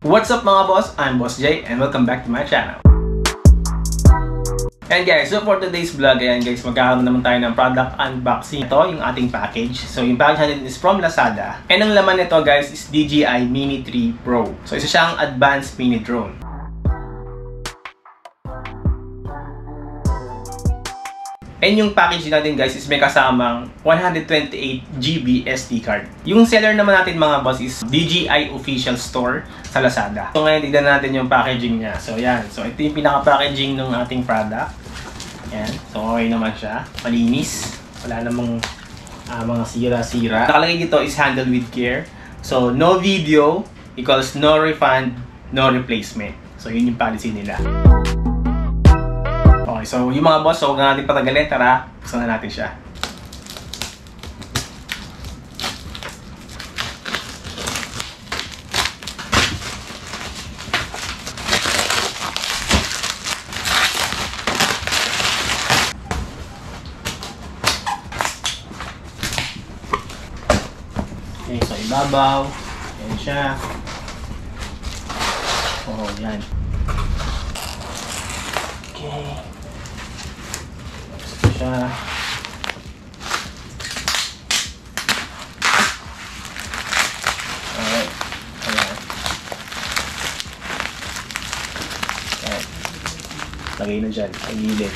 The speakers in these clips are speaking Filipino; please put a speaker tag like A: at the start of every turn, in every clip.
A: What's up mga boss? I'm Boss Jay and welcome back to my channel. And guys, so for today's vlog, ayan guys, magkakaroon naman tayo ng product unboxing. Ito yung ating package. So yung package natin is from Lazada. And ang laman nito guys is DJI Mini 3 Pro. So isa siyang advanced mini drone. And yung package natin guys is may kasamang 128GB SD card. Yung seller naman natin mga boss is DJI Official Store sa Lazada. So ngayon tignan natin yung packaging niya. So yan. So ito yung pinaka-packaging ng ating product. Yan. So okay naman siya. Malinis. Wala namang mga sira-sira. Nakalagay dito is handled with care. So no video equals no refund, no replacement. So yun yung policy nila. Okay, so yung mga boss, so huwag na natin patagalin. Tara, buksan na natin siya. Okay, so ibabaw. Yan siya. Oh, yan. Okay. Siya. Alright. Ayan. Ayan. Lagay na dyan. Sa gilid.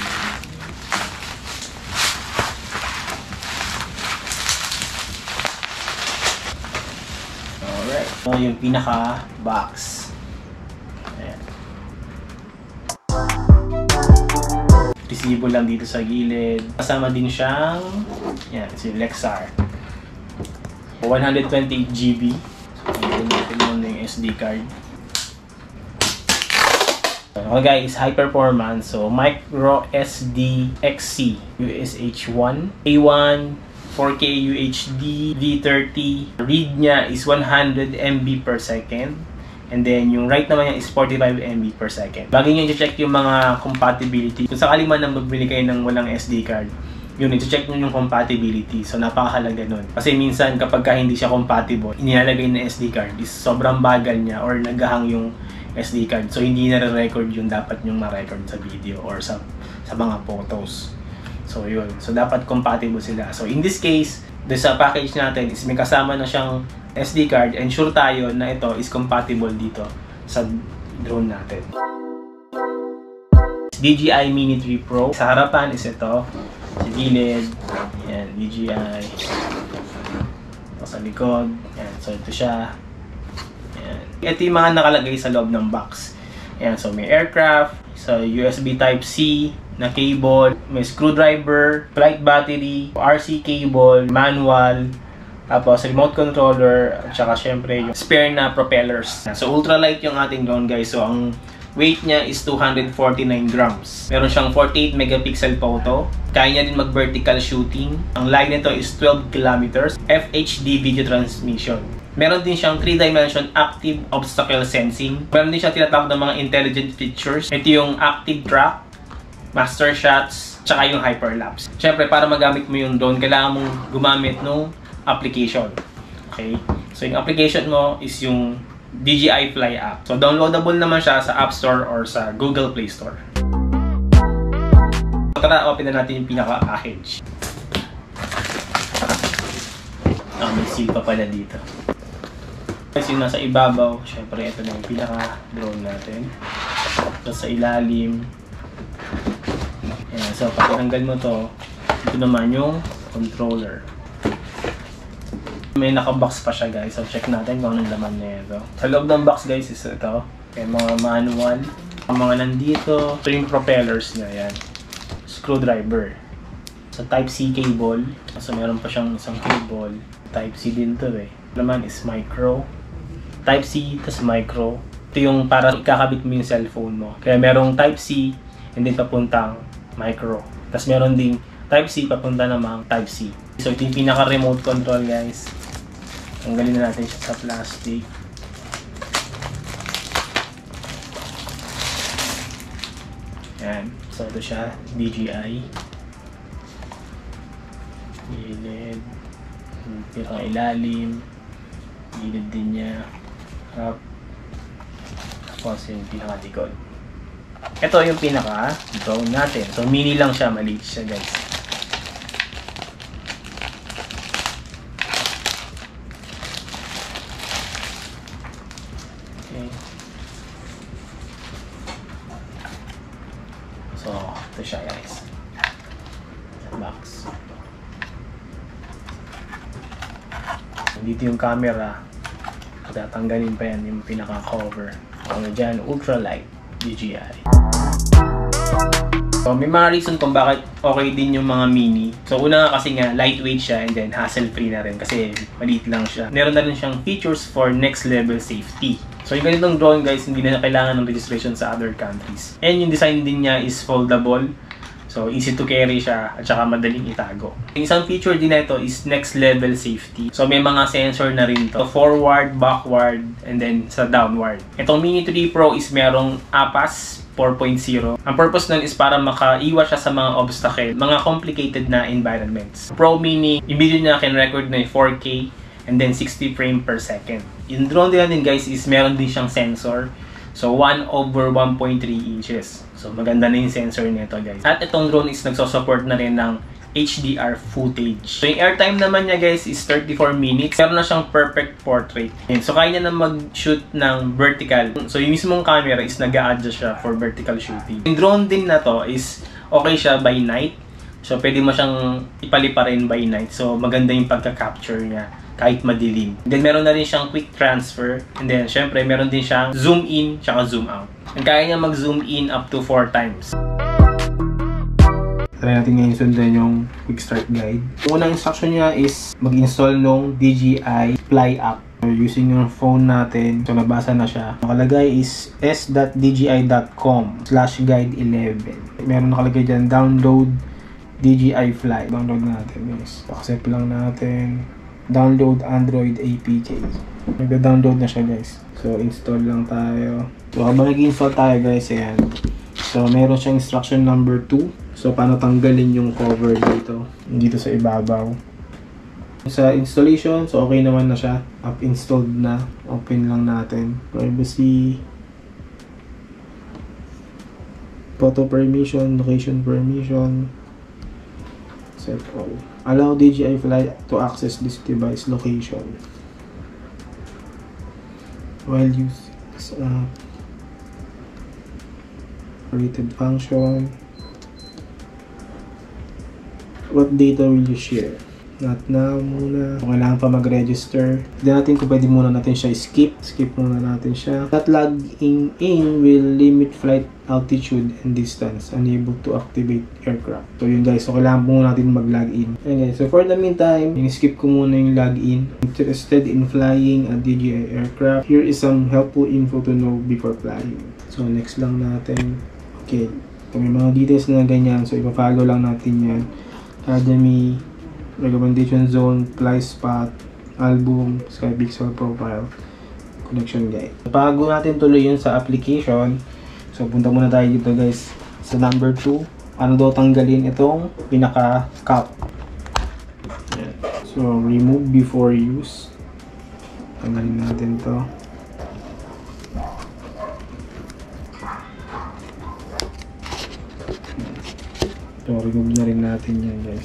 A: Alright. So, yung pinaka-box. Resibo lang dito sa gilid. Kasama din siyang yan, si Lexar 128GB. So, natin muna yung SD card. Okay guys, high performance. So micro SD XC USH1 A1 4K UHD V30. Read niya is 100 MB per second. And then, yung write naman niya is 45 MB per second. Lagi nyo i-check yung mga compatibility. Kung sakaling man nang magbili kayo ng walang SD card, yun, i-check nyo yung compatibility. So, napakahalaga nun. Kasi minsan, kapag hindi siya compatible, inilalagay na SD card is sobrang bagal niya or naghahang yung SD card. So, hindi na-record yung dapat nyong ma-record sa video or sa mga photos. So, yun. So, dapat compatible sila. So, in this case, sa package natin is may kasama na siyang SD card and sure tayo na ito is compatible dito sa drone natin. DJI Mini 3 Pro. Sa harapan is ito. Sa gilid. Yan, DJI. Ito sa likod. Yan, so ito siya. Yan. Ito yung mga nakalagay sa loob ng box. Yan, so may aircraft. So USB Type-C na cable. May screwdriver. Flight battery. RC cable. Manual. Tapos remote controller, at saka syempre yung spare na propellers. So ultralight yung ating drone guys. So ang weight niya is 249 grams. Meron siyang 48 megapixel photo. Kaya niya din mag-vertical shooting. Ang line nito is 12 kilometers. FHD video transmission. Meron din siyang 3-dimension active obstacle sensing. Meron din siyang tinatawag ng mga intelligent features. Ito yung active track, master shots, tsaka yung hyperlapse. Syempre para magamit mo yung drone, kailangan mong gumamit ng application. Okay? So, yung application mo is yung DJI Fly app. So, downloadable naman siya sa App Store or sa Google Play Store. So, tara, open na natin yung pinaka-package. May seal pa pala dito. Kasi yung nasa ibabaw, syempre, ito na yung pinaka-drone natin. So, sa ilalim. Ayan, so, pag tinanggal mo to, ito naman yung controller. May naka-box pa siya guys. So check natin kung anong laman nito. Sa loob ng box guys is ito. Okay, mga manual. Ang mga nandito. Ito yung propellers niya. Yan. Screwdriver. So Type-C cable. So meron pa siyang isang cable. Type-C din to eh. Laman is micro. Type-C tas micro. Ito yung para ikakabit mo yung cellphone mo. Kaya merong Type-C and then papuntang micro. Tas meron ding Type-C papunta namang Type-C. So ito yung pinaka-remote control guys. Tanggalin na natin siya sa plastic. Yan. So ito siya, DJI. Gilid. Pirang ilalim. Gilid din niya. Up. Tapos yung pinaka-likod. Ito yung pinaka-drone natin. So, mini lang siya. Maliit siya, guys. Okay. So, ito siya, guys. Box. Dito yung camera. Tatanggalin pa yan yung pinaka-cover. Ano dyan, ultralight DJI. So, may mga reason kung bakit okay din yung mga mini. So, una nga kasi nga, lightweight siya and then hassle-free na rin kasi maliit lang siya. Meron na rin siyang features for next level safety. So, yung ganitong drone guys, hindi na kailangan ng registration sa other countries. And yung design din niya is foldable. So, easy to carry siya at saka madaling itago. Yung isang feature din na ito is next level safety. So, may mga sensor na rin to. So, forward, backward, and then sa downward. Itong Mini 3 Pro is merong APAS 4.0. Ang purpose nun is para makaiwas siya sa mga obstacle, mga complicated na environments. Pro Mini, yung video niya record na 4K and then 60 frame per second. Yung drone din guys is meron din siyang sensor. So, 1/1.3 inches. So, maganda na yung sensor nito, guys. At itong drone is nagsosupport na rin ng HDR footage. So, yung airtime naman niya, guys, is 34 minutes. Meron na siyang perfect portrait. So, kaya niya na mag-shoot ng vertical. So, yung mismong camera is nag-a-adjust siya for vertical shooting. Yung drone din na to is okay siya by night. So, pwede mo siyang ipalipa rin by night. So, maganda yung pagka-capture niya kahit madilim. Then, meron na rin siyang quick transfer. And then, syempre, meron din siyang zoom in tsaka zoom out. And kaya niya mag-zoom in up to 4 times. Try natin ngayon sundan yung quick start guide. Yung unang instruction niya is mag-install ng DJI Fly app. So, using yung phone natin. So, nabasa na siya. Nakalagay is s.dji.com/guide11. Meron nakalagay dyan, download DJI Fly. Download natin guys. Accept lang natin. Download Android APK. Nagda-download na siya guys. So, install lang tayo. So, habang nag-install tayo guys, ayan. So, meron siyang instruction number 2. So, paano tanggalin yung cover dito. Dito sa ibabaw. Sa installation, so okay naman na siya. Up-installed na. Open lang natin. Privacy. Photo permission, location permission. Set all. Allow DJI Fly to access this device location while using this app. Rated function. What data will you share? Not now muna. Kailangan pa mag-register. Hindi natin kung pwede muna natin siya skip. Skip muna natin siya. Not logging in will limit flight altitude and distance. Unable to activate aircraft. So yun guys. So kailangan muna natin mag-log-in. Okay, so for the meantime, skip ko muna yung log-in. Interested in flying a DJI aircraft? Here is some helpful info to know before flying. So next lang natin. Okay. So may mga details na ganyan. So ipa-follow lang natin yan. Academy, recommendation zone, fly spot, album, sky pixel profile, connection guide. Bago natin tuloy yun sa application, so punta muna tayo dito guys sa number 2. Ano daw tanggalin itong pinaka-cap. So remove before use. Tanggalin natin to. So remove na rin natin yan guys.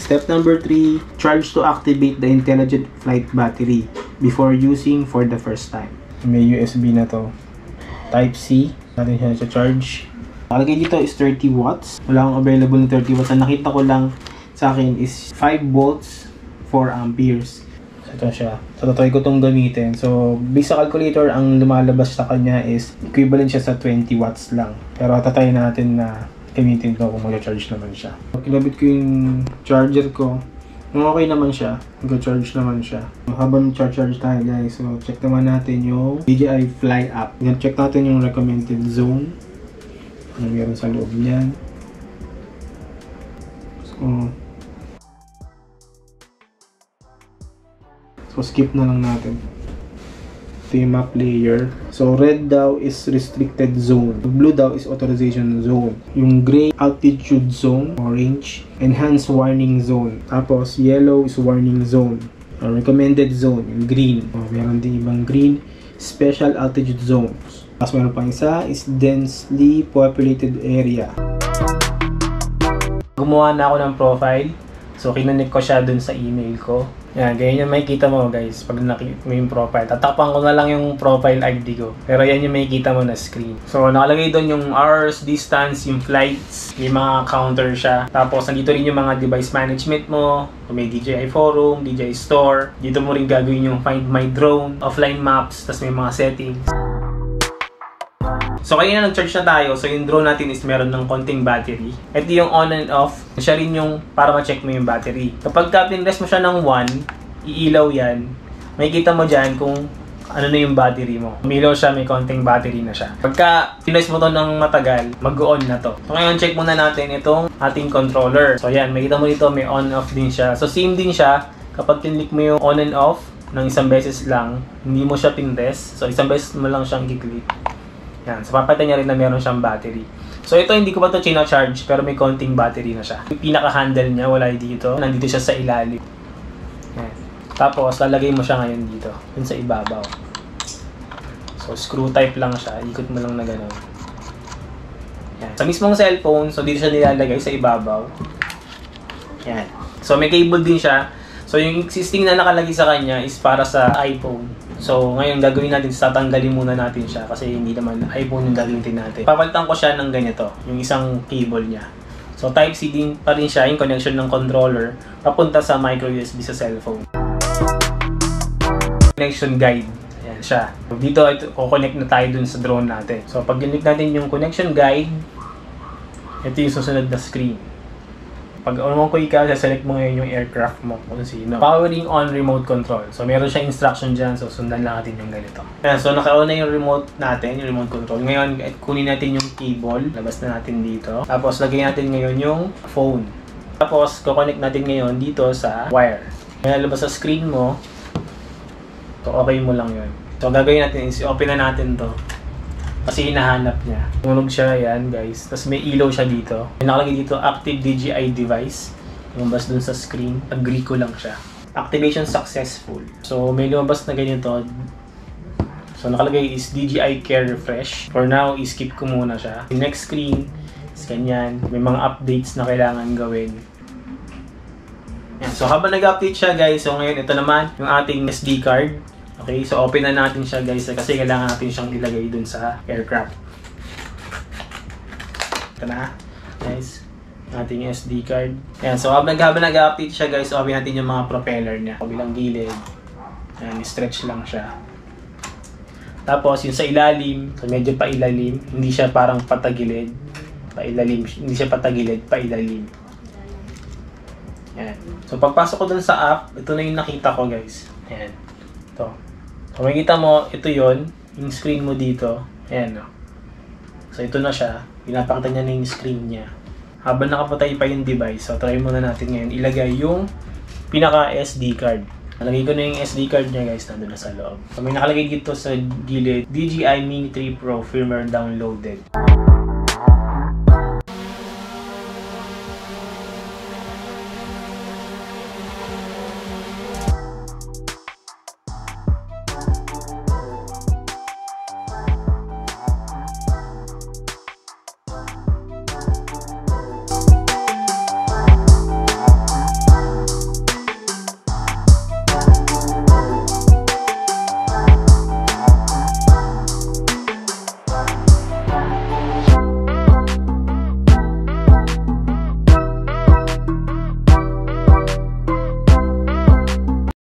A: Step number 3, charge to activate the intelligent flight battery before using for the first time. May USB na to. Type C. Natin siya sa charge. Nakalagay dito is 30 watts. Wala akong available na 30 watts. Ang nakita ko lang sa akin is 5 volts, 4 amperes. So, ito siya. So, try ko itong gamitin. So, based sa calculator, ang lumalabas sa kanya is equivalent siya sa 20 watts lang. Pero tatry natin na gamitin ko kung mag-charge naman siya. So, kinabit ko yung charger ko. Kung okay naman siya, mag-charge naman siya. Habang charge tayo guys, so check naman natin yung DJI Fly app. Check natin yung recommended zone. Ano meron sa loob niyan. So skip na lang natin. Ito yung map layer. So, red daw is restricted zone. Blue daw is authorization zone. Yung gray, altitude zone. Orange, enhanced warning zone. Tapos, yellow is warning zone. Recommended zone, yung green. Meron din ibang green. Special altitude zones. Tapos, meron pang isa is densely populated area. Gumawa na ako ng profile. So, kinonek ko siya dun sa email ko. Yan, ganyan yung makikita mo guys pag nakikita mo yung profile. Tatakpan ko na lang yung profile ID ko. Pero yan yung makikita mo na screen. So, nakalagay doon yung hours, distance, yung flights. May mga counter siya. Tapos, nandito rin yung mga device management mo. May DJI Forum, DJI Store. Dito mo rin gagawin yung Find My Drone, offline maps, tapos may mga settings. So, kaya na nag-charge na tayo. So, yung drone natin is meron ng konting battery. Ito yung on and off. Siya rin yung para ma-check mo yung battery. Kapag pinrest mo siya ng 1, iilaw yan. Makikita mo dyan kung ano na yung battery mo. Umilaw siya, may konting battery na siya. Pagka pinrest mo to ng matagal, mag-on na to. So, ngayon, check muna natin itong ating controller. So, yan. Makikita mo dito, may on-off din siya. So, same din siya. Kapag kinlik mo yung on and off ng isang beses lang, hindi mo siya pinrest. So, isang beses mo lang siyang kiklik. Yan. So, papatay niya rin na meron siyang battery. So, ito hindi ko pa ito china-charge pero may konting battery na siya. Yung pinaka-handle niya, wala dito. Nandito siya sa ilalim. Yan. Tapos, lalagay mo siya ngayon dito. Dun sa ibabaw. So, screw type lang siya. Ikot mo lang na gano'n. Yan. Sa mismong cellphone, so dito siya nilalagay sa ibabaw. Yan. So, may cable din siya. So, yung existing na nakalagay sa kanya is para sa iPhone. So, ngayon gagawin natin, tatanggalin muna natin siya kasi hindi naman iPhone yung gagamitin natin. Papalitan ko siya ng ganito, yung isang cable niya. So, Type-C din pa rin siya, yung connection ng controller, papunta sa micro USB sa cellphone. Connection guide. Ayan siya. Dito, kukonect na tayo dun sa drone natin. So, pag ginik natin yung connection guide, ito yung susunod na screen. Pag unang quick ka, select mo ngayon yung aircraft mo kung sino. Powering on remote control. So, meron siyang instruction dyan. So, sundan lang natin yung ganito. Ayan, so, naka-on na yung remote natin, yung remote control. Ngayon, kunin natin yung cable. Labas na natin dito. Tapos, lagay natin ngayon yung phone. Tapos, kukonect natin ngayon dito sa wire. Ngayon, labas sa screen mo. So, okay mo lang yun. So, gagawin natin is, open na natin to. Kasi hinahanap niya. Tumunog siya, yan guys. Tapos may ilaw siya dito. May nakalagay dito, active DJI device. Lumabas dun sa screen. Agree ko lang siya. Activation successful. So may lumabas na ganito. So nakalagay is DJI Care Refresh. For now, skip ko muna siya. The next screen is ganyan. May mga updates na kailangan gawin. Yan. So habang nag-update siya guys, so ngayon ito naman yung ating SD card. Okay, so open na natin siya guys kasi kailangan natin siyang ilagay dun sa aircraft. Ito na guys, ating SD card. Ayan, so habang nag-update siya guys, open natin yung mga propeller niya. Kabilang gilid. Ayan, stretch lang siya. Tapos yung sa ilalim, so medyo pailalim. Hindi siya parang patagilid. Pailalim, hindi siya patagilid, pailalim. Ayan. So pagpasok ko dun sa app, ito na yung nakita ko guys. Ayan. Ito. Kung makikita mo, ito yon yung screen mo dito. Ayan, no? So, ito na siya. Pinapakita niya na yung screen niya. Habang nakapatay pa yung device, so try muna natin ngayon ilagay yung pinaka-SD card. Nalagay ko na yung SD card niya guys, nandun na sa loob. So, may nakalagay dito sa gilid, DJI Mini 3 Pro firmware downloaded.